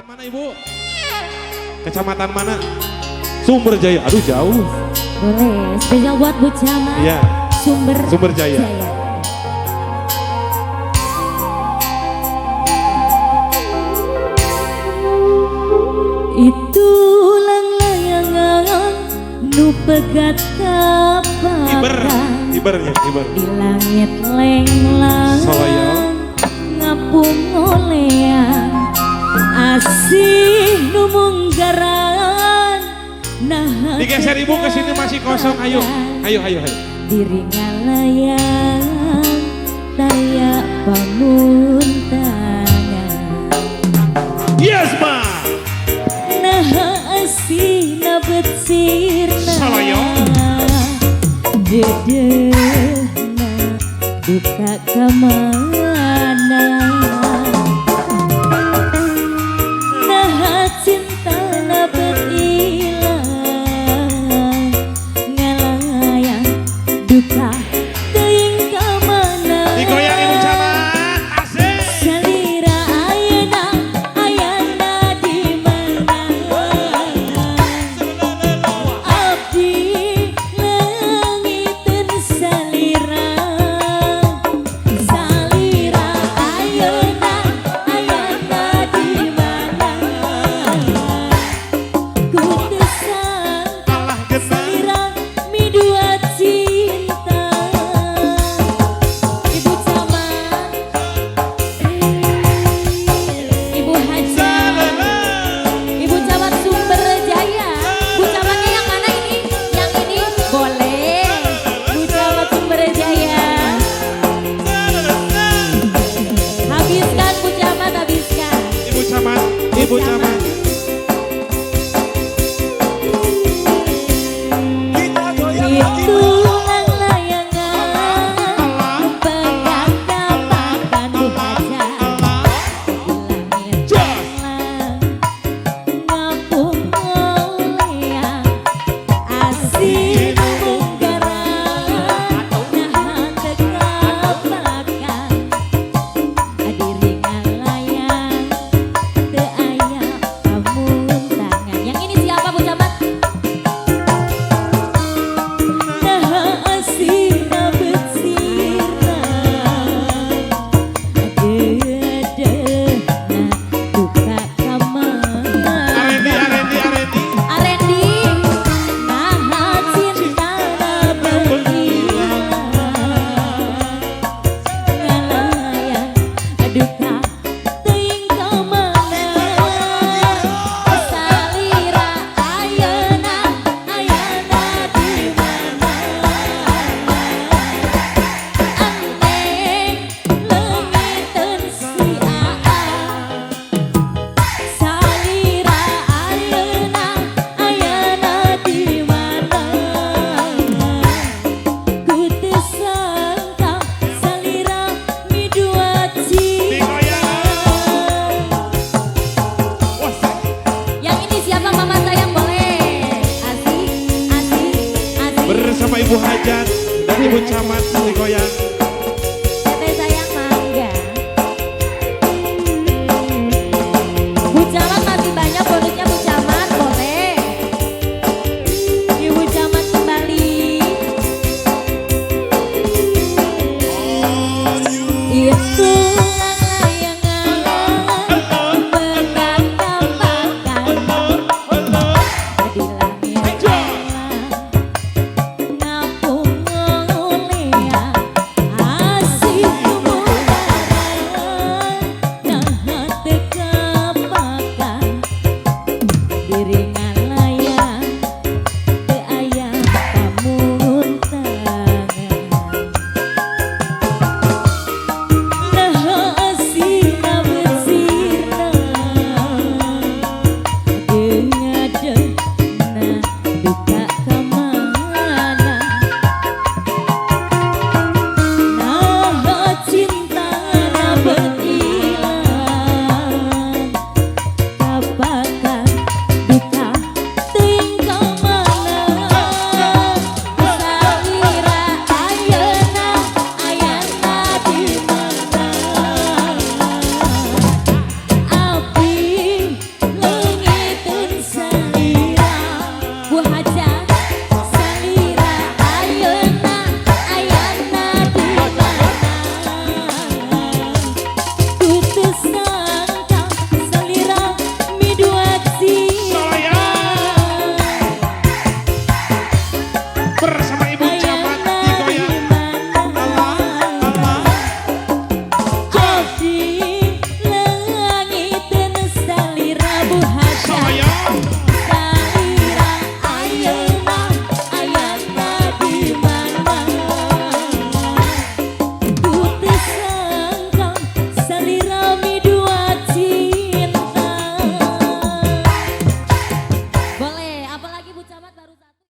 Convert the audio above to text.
Kecamatan mana Ibu? Kecamatan mana? Sumber Jaya. Aduh jauh. Boleh. Spesial buat Bu Camat. Iya. Sumber Jaya. Itulah layangan nu pegat kapakan Iber. di langit lenglang ngapung olean asih nu munggaran nah digeser Ibu ke sini masih kosong. Ayo. diri ngalayang daya pamuntangan. Yes ma. Nah asih na betsirna dedehna duka kamana. Nah cinta na berilang ngalayang duka teuing kamana. Digoyang Ibu Camat. Asik. Salira ayana di mana abdi leungiteun salira ayana di mana kudu sangka salira midua cinta. Ibu Camat, Ibu Haja, Ibu Camat Sumber Jaya. Bu Camatnya yang mana ini? Yang ini boleh. Bu Camat Sumber Jaya. Habiskan Bu Camat, habiskan. Ibu Camat. Itulah layangan pegang kapakan Bu Haja di langit lenglang ngapung oleang asih nu munggaran nah tekapakan adiri ngalayang teu aya pamuntangan. Yang ini siapa Bu Camat? Nah asina betsirna dedehna duka kamana. Arendi nah cinta na berilang ngalayang duka teuing kamana. Salira ayana di mana anteng leungiteun si Aa. Salira ayana di mana kudu sangka salira midua cinta. Yang ini siapa mama sayang boleh. Asik. Bersama Ibu Hajat dan Ibu Camat.